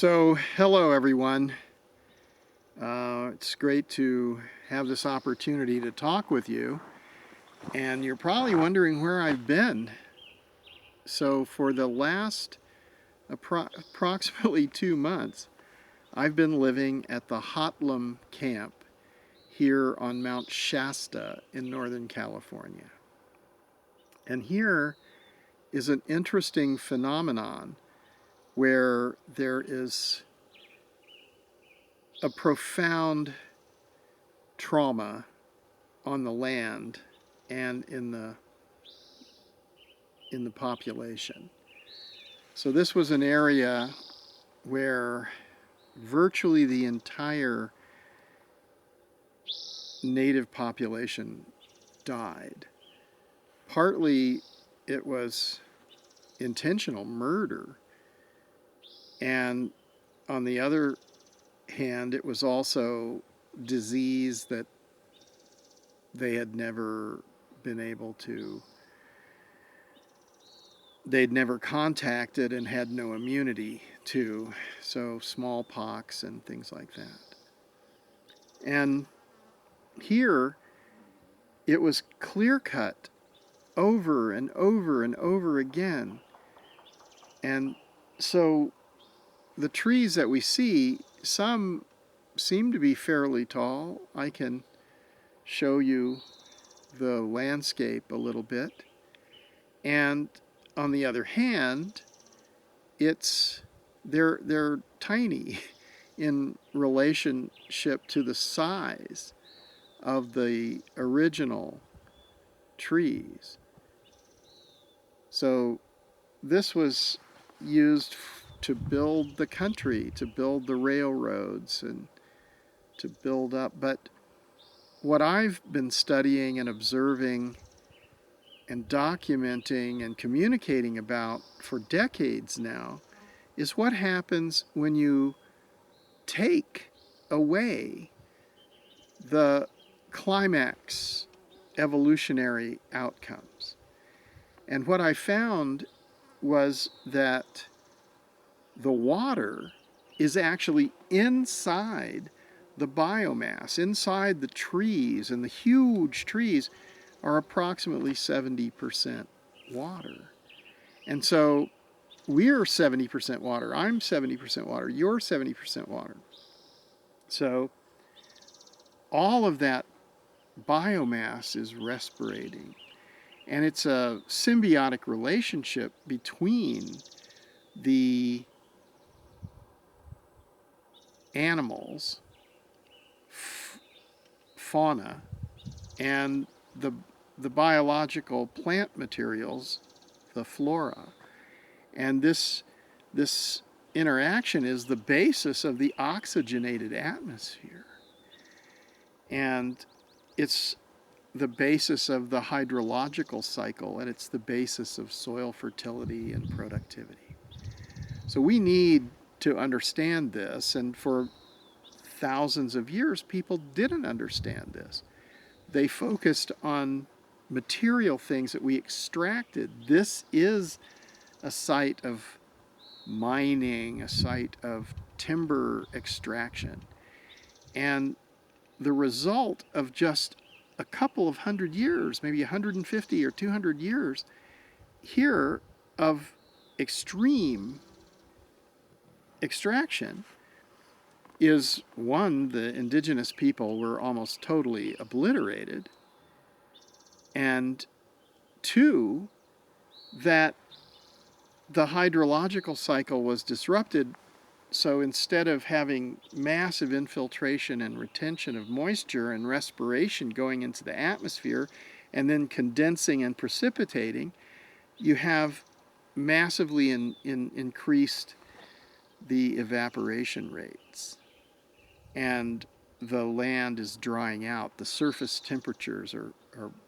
So, hello everyone. It's great to have this opportunity to talk with you. And you're probably wondering where I've been. So, for the last approximately 2 months, I've been living at the Hotlum camp here on Mount Shasta in Northern California. And here is an interesting phenomenon where there is a profound trauma on the land and in the population. So this was an area where virtually the entire native population died. Partly it was intentional murder, and on the other hand, it was also disease that they had never been able to, they'd never contacted and had no immunity to. So smallpox and things like that. And here it was clear cut over and over and over again. And so the trees that we see, some seem to be fairly tall. I can show you the landscape a little bit. And on the other hand, they're tiny in relationship to the size of the original trees. So this was used to build the country, to build the railroads, and to build up. But what I've been studying and observing and documenting and communicating about for decades now is what happens when you take away the climax evolutionary outcomes. And what I found was that the water is actually inside the biomass, inside the trees, and the huge trees are approximately 70% water. And so we're 70% water, I'm 70% water, you're 70% water. So all of that biomass is respirating. And it's a symbiotic relationship between the animals, fauna, and the biological plant materials, the flora. And this interaction is the basis of the oxygenated atmosphere. And it's the basis of the hydrological cycle, and it's the basis of soil fertility and productivity. So we need to understand this, and for thousands of years, people didn't understand this. They focused on material things that we extracted. This is a site of mining, a site of timber extraction. And the result of just a couple of hundred years, maybe 150 or 200 years here of extreme extraction is, one, the indigenous people were almost totally obliterated, and two, that the hydrological cycle was disrupted. So instead of having massive infiltration and retention of moisture and respiration going into the atmosphere and then condensing and precipitating, you have massively increased the evaporation rates. And the land is drying out. The surface temperatures are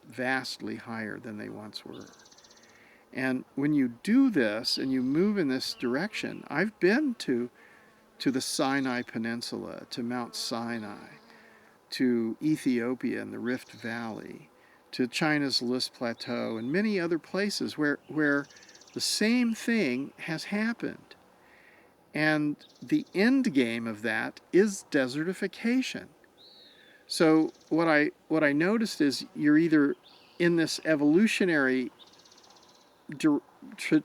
vastly higher than they once were. And when you do this and you move in this direction, I've been to the Sinai Peninsula, to Mount Sinai, to Ethiopia and the Rift Valley, to China's List Plateau, and many other places where the same thing has happened. And the end game of that is desertification. So what I noticed is you're either in this evolutionary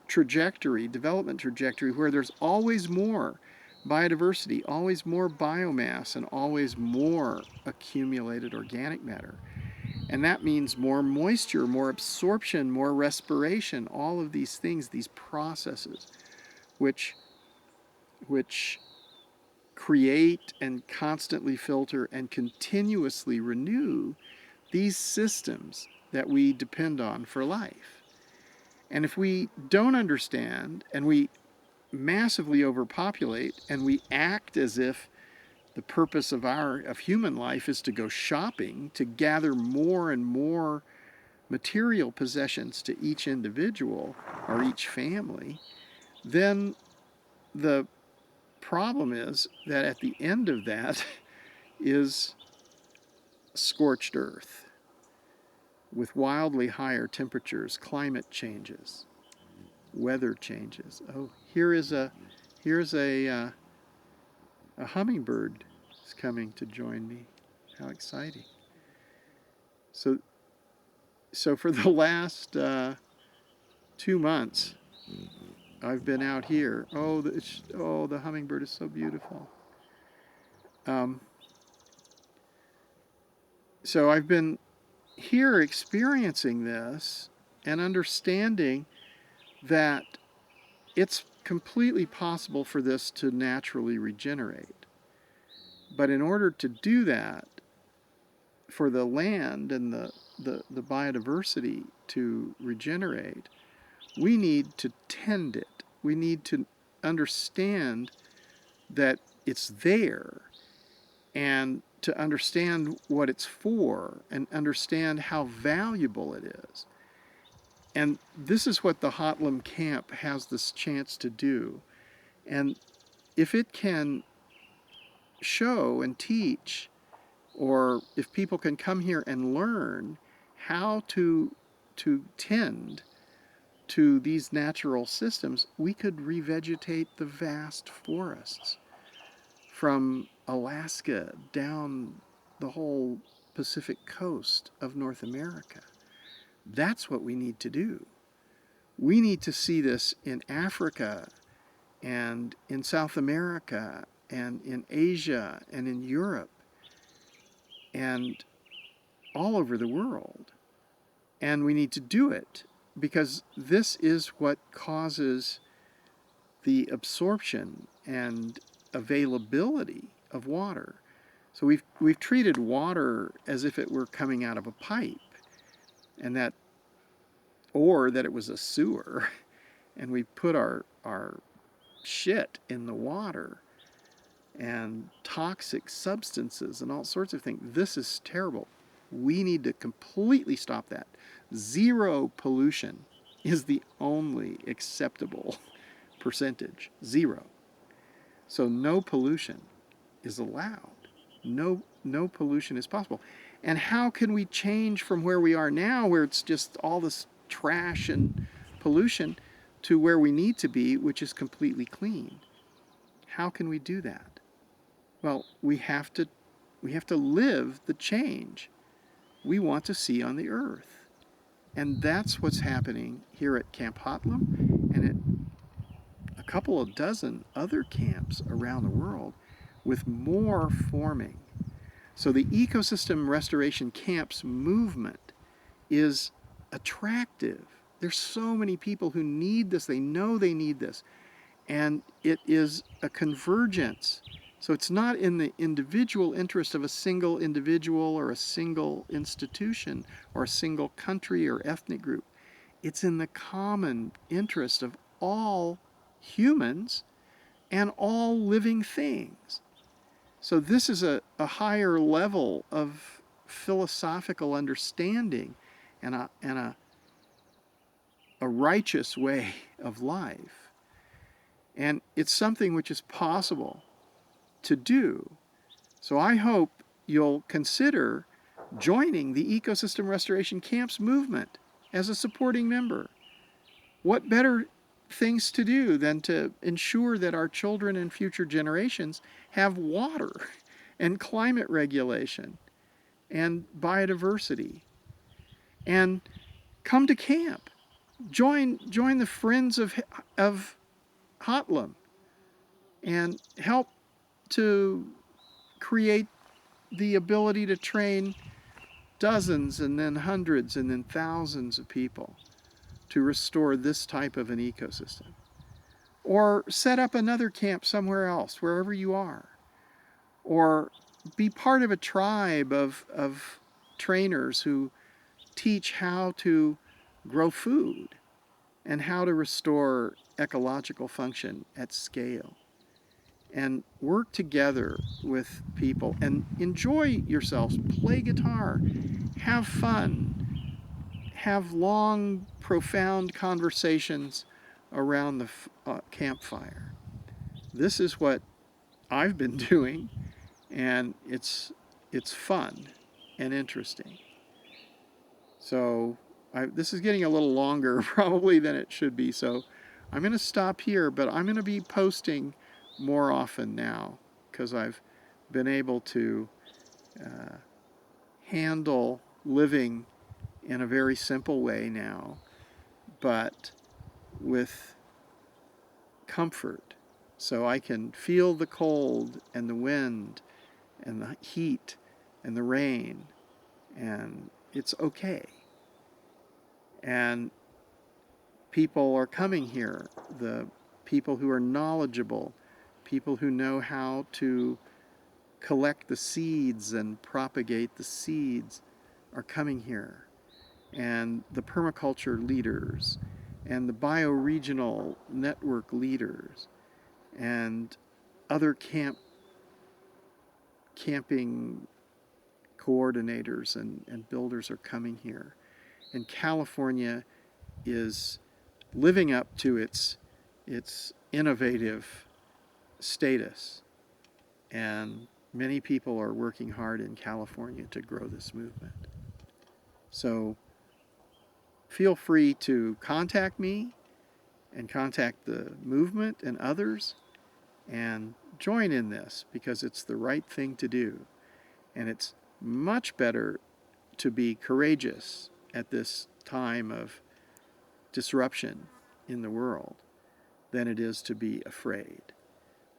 trajectory, development trajectory, where there's always more biodiversity, always more biomass, and always more accumulated organic matter. And that means more moisture, more absorption, more respiration, all of these things, these processes, which create and constantly filter and continuously renew these systems that we depend on for life. And if we don't understand and we massively overpopulate and we act as if the purpose of human life is to go shopping, to gather more and more material possessions to each individual or each family, then the problem is that at the end of that is scorched earth with wildly higher temperatures, climate changes, weather changes. Oh, here's a hummingbird is coming to join me. How exciting! So for the last 2 months, I've been out here. Oh, the hummingbird is so beautiful. So I've been here experiencing this and understanding that it's completely possible for this to naturally regenerate. But in order to do that, for the land and the biodiversity to regenerate, we need to tend it. We need to understand that it's there and to understand what it's for and understand how valuable it is. And this is what the Hotlum camp has this chance to do. And if it can show and teach, or if people can come here and learn how to tend to these natural systems, we could revegetate the vast forests from Alaska down the whole Pacific coast of North America. That's what we need to do. We need to see this in Africa and in South America and in Asia and in Europe and all over the world. And we need to do it because this is what causes the absorption and availability of water. So we've treated water as if it were coming out of a pipe, and that, or that it was a sewer, and we put our shit in the water and toxic substances and all sorts of things. This is terrible. We need to completely stop that. Zero pollution is the only acceptable percentage. Zero. So no pollution is allowed. No pollution is possible. And how can we change from where we are now, where it's just all this trash and pollution, to where we need to be, which is completely clean? How can we do that? Well, we have to live the change we want to see on the earth. And that's what's happening here at Camp Hotlum and at a couple of dozen other camps around the world, with more forming. So the ecosystem restoration camps movement is attractive. There's so many people who need this. They know they need this. And it is a convergence. So it's not in the individual interest of a single individual or a single institution or a single country or ethnic group. It's in the common interest of all humans and all living things. So this is a higher level of philosophical understanding and a righteous way of life. And it's something which is possible to do. So I hope you'll consider joining the Ecosystem Restoration Camps movement as a supporting member. What better things to do than to ensure that our children and future generations have water and climate regulation and biodiversity. And come to camp. Join the Friends of Hotlum and help to create the ability to train dozens and then hundreds and then thousands of people to restore this type of an ecosystem. Or set up another camp somewhere else, wherever you are. Or be part of a tribe of trainers who teach how to grow food and how to restore ecological function at scale. And work together with people and enjoy yourselves. Play guitar, have fun, have long, profound conversations around the campfire. This is what I've been doing, and it's fun and interesting. So this is getting a little longer probably than it should be, so I'm going to stop here, but I'm going to be posting more often now because I've been able to handle living in a very simple way now, but with comfort. So I can feel the cold and the wind and the heat and the rain, and it's okay. And people are coming here, the people who are knowledgeable, people who know how to collect the seeds and propagate the seeds are coming here. And the permaculture leaders and the bioregional network leaders and other camping coordinators and builders are coming here. And California is living up to its innovative status. And many people are working hard in California to grow this movement. So feel free to contact me and contact the movement and others and join in this because it's the right thing to do. And it's much better to be courageous at this time of disruption in the world than it is to be afraid.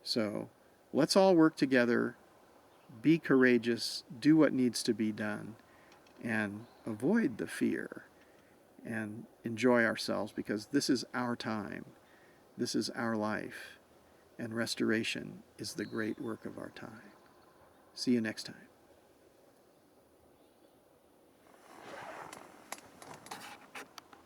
So let's all work together, be courageous, do what needs to be done, and avoid the fear and enjoy ourselves because this is our time, this is our life, and restoration is the great work of our time. See you next time.